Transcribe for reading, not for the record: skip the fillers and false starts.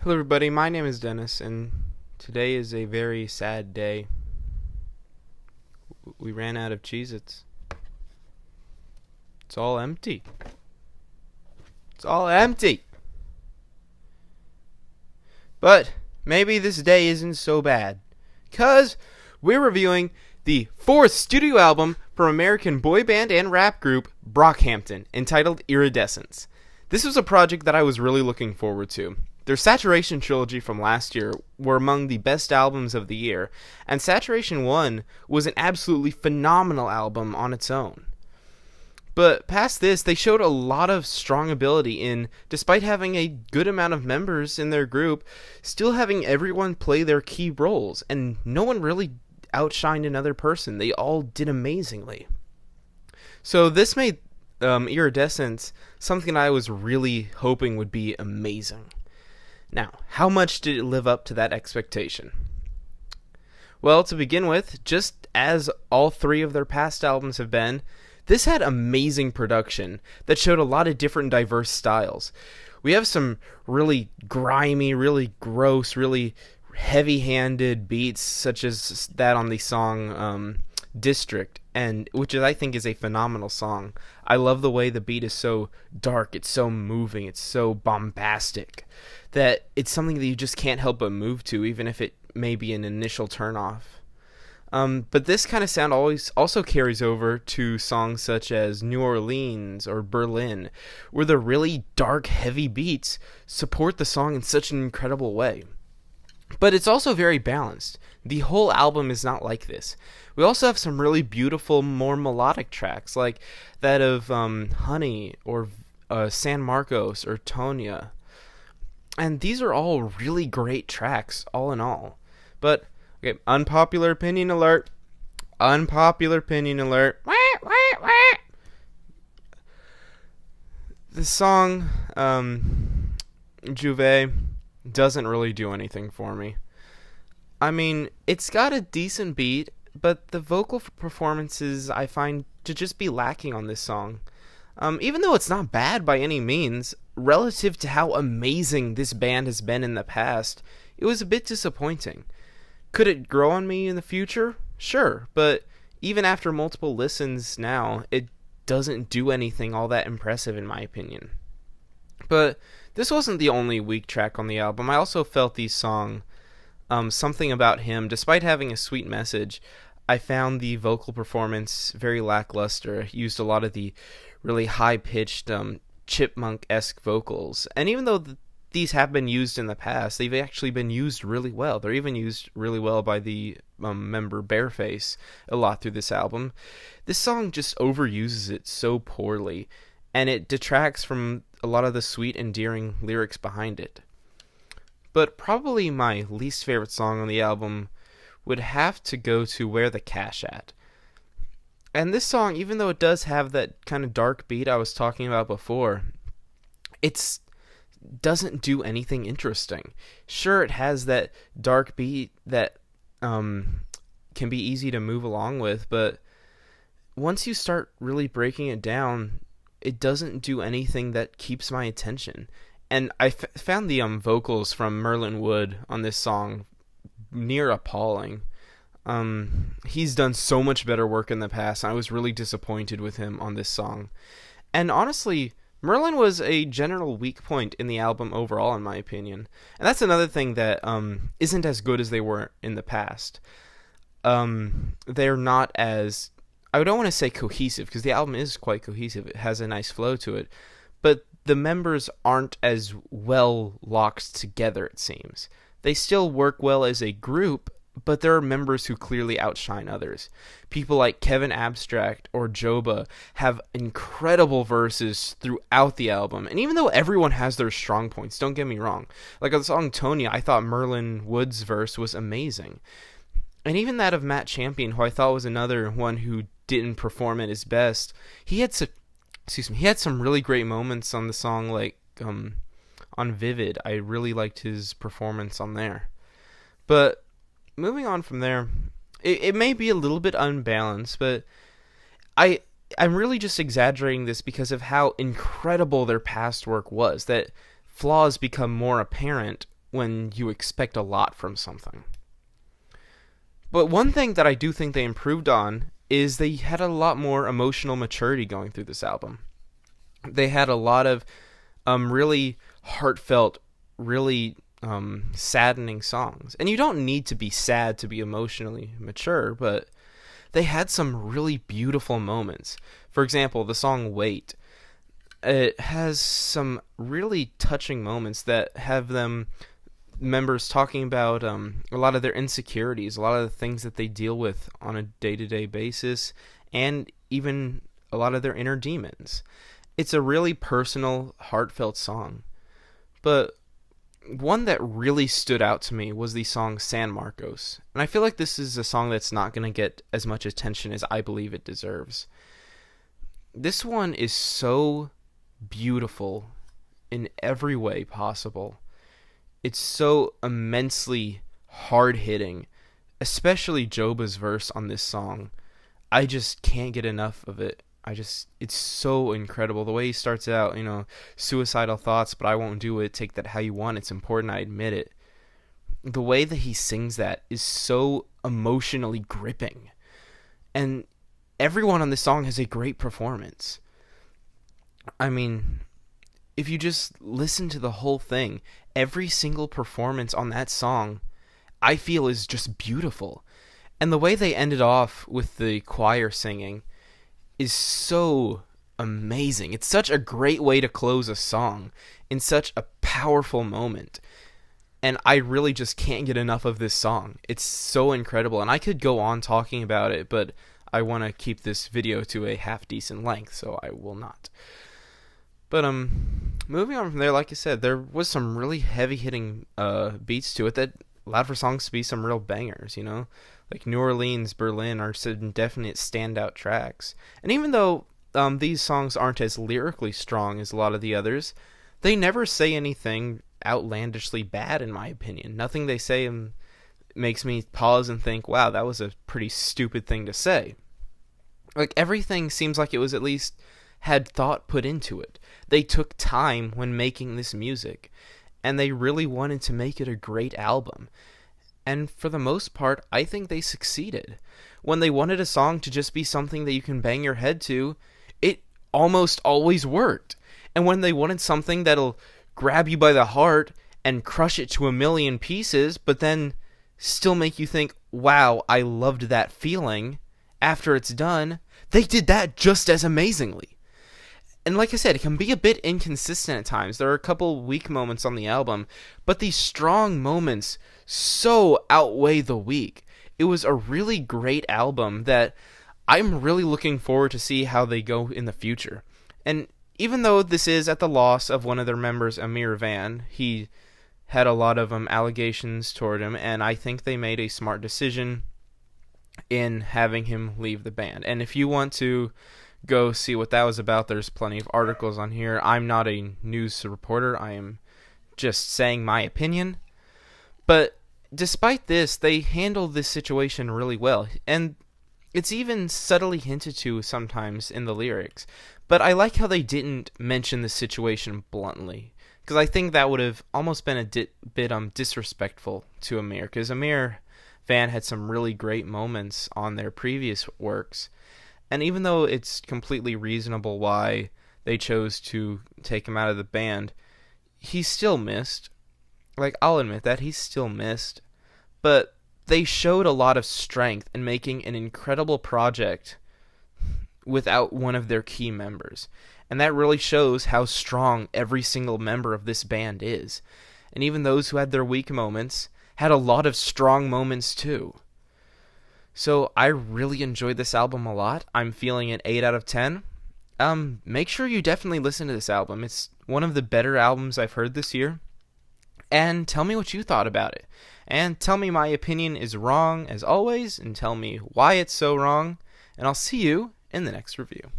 Hello, everybody. My name is Dennis, and today is a very sad day. We ran out of Cheez-Its. It's all empty. It's all empty. But maybe this day isn't so bad, because we're reviewing the fourth studio album from American boy band and rap group Brockhampton, entitled Iridescence. This was a project that I was really looking forward to. Their Saturation trilogy from last year were among the best albums of the year, and Saturation 1 was an absolutely phenomenal album on its own. But past this, they showed a lot of strong ability in, despite having a good amount of members in their group, still having everyone play their key roles, and no one really outshined another person. They all did amazingly. So this made Iridescence something I was really hoping would be amazing. Now, how much did it live up to that expectation? Well, to begin with, just as all three of their past albums have been, this had amazing production that showed a lot of different diverse styles. We have some really grimy, really gross, really heavy-handed beats, such as that on the song District, and which I think is a phenomenal song. I love the way the beat is so dark, it's so moving, it's so bombastic, that it's something that you just can't help but move to, even if it may be an initial turnoff. But this kind of sound also carries over to songs such as New Orleans or Berlin, where the really dark, heavy beats support the song in such an incredible way. But it's also very balanced. The whole album is not like this. We also have some really beautiful, more melodic tracks, like that of Honey or San Marcos or Tonya. And these are all really great tracks, all in all. But, okay, unpopular opinion alert. Unpopular opinion alert. The song, Juve, doesn't really do anything for me. I mean, it's got a decent beat, but the vocal performances I find to just be lacking on this song. Even though it's not bad by any means, relative to how amazing this band has been in the past, it was a bit disappointing. Could it grow on me in the future? Sure, but even after multiple listens now, it doesn't do anything all that impressive in my opinion. But this wasn't the only weak track on the album. I also felt the song, Something About Him, despite having a sweet message, I found the vocal performance very lackluster. It used a lot of the really high-pitched, chipmunk-esque vocals. And even though these have been used in the past, they've actually been used really well. They're even used really well by the member Bareface a lot through this album. This song just overuses it so poorly, and it detracts from a lot of the sweet, endearing lyrics behind it. But probably my least favorite song on the album would have to go to Where the Cash At. And this song, even though it does have that kind of dark beat I was talking about before, it doesn't do anything interesting. Sure, it has that dark beat that can be easy to move along with, but once you start really breaking it down, it doesn't do anything that keeps my attention. And I found the vocals from Merlin Wood on this song near appalling. He's done so much better work in the past, and I was really disappointed with him on this song. And honestly, Merlin was a general weak point in the album overall, in my opinion. And that's another thing that isn't as good as they were in the past. They're not as, I don't want to say cohesive, because the album is quite cohesive. It has a nice flow to it. But the members aren't as well locked together, it seems. They still work well as a group, but there are members who clearly outshine others. People like Kevin Abstract or Joba have incredible verses throughout the album. And even though everyone has their strong points, don't get me wrong. Like on the song Tonya, I thought Merlin Wood's verse was amazing. And even that of Matt Champion, who I thought was another one who didn't perform at his best, he had some really great moments on the song, like on Vivid. I really liked his performance on there. But moving on from there, it may be a little bit unbalanced, but I'm really just exaggerating this because of how incredible their past work was, that flaws become more apparent when you expect a lot from something. But one thing that I do think they improved on is they had a lot more emotional maturity going through this album. They had a lot of really heartfelt, really saddening songs. And you don't need to be sad to be emotionally mature, but they had some really beautiful moments. For example, the song Wait. It has some really touching moments that have them members talking about a lot of their insecurities, a lot of the things that they deal with on a day-to-day basis, and even a lot of their inner demons. It's a really personal, heartfelt song. But one that really stood out to me was the song San Marcos. And I feel like this is a song that's not going to get as much attention as I believe it deserves. This one is so beautiful in every way possible. It's so immensely hard-hitting, especially Joba's verse on this song. I just can't get enough of it. It's so incredible. The way he starts out, suicidal thoughts, but I won't do it. Take that how you want. It's important, I admit it. The way that he sings that is so emotionally gripping. And everyone on this song has a great performance. I mean, if you just listen to the whole thing, every single performance on that song, I feel, is just beautiful. And the way they ended off with the choir singing is so amazing. It's such a great way to close a song in such a powerful moment. And I really just can't get enough of this song. It's so incredible. And I could go on talking about it, but I want to keep this video to a half-decent length, so I will not. But moving on from there, like I said, there was some really heavy-hitting beats to it that allowed for songs to be some real bangers, Like New Orleans, Berlin are some definite standout tracks. And even though these songs aren't as lyrically strong as a lot of the others, they never say anything outlandishly bad, in my opinion. Nothing they say makes me pause and think, wow, that was a pretty stupid thing to say. Like, everything seems like it was at least had thought put into it. They took time when making this music, and they really wanted to make it a great album. And for the most part, I think they succeeded. When they wanted a song to just be something that you can bang your head to, it almost always worked. And when they wanted something that'll grab you by the heart and crush it to a million pieces, but then still make you think, wow, I loved that feeling after it's done, they did that just as amazingly. And like I said, it can be a bit inconsistent at times. There are a couple weak moments on the album, but these strong moments so outweigh the weak. It was a really great album that I'm really looking forward to see how they go in the future. And even though this is at the loss of one of their members, Amir Van, he had a lot of allegations toward him, and I think they made a smart decision in having him leave the band. And if you want to go see what that was about, there's plenty of articles on here. I'm not a news reporter. I am just saying my opinion. But despite this, they handled this situation really well. And it's even subtly hinted to sometimes in the lyrics. But I like how they didn't mention the situation bluntly, because I think that would have almost been a bit disrespectful to Amir, because Amir Van had some really great moments on their previous works. And even though it's completely reasonable why they chose to take him out of the band, he's still missed. Like, I'll admit that, he's still missed. But they showed a lot of strength in making an incredible project without one of their key members. And that really shows how strong every single member of this band is. And even those who had their weak moments had a lot of strong moments too. So I really enjoyed this album a lot. I'm feeling an 8 out of 10. Make sure you definitely listen to this album. It's one of the better albums I've heard this year. And tell me what you thought about it. And tell me my opinion is wrong as always, and tell me why it's so wrong. And I'll see you in the next review.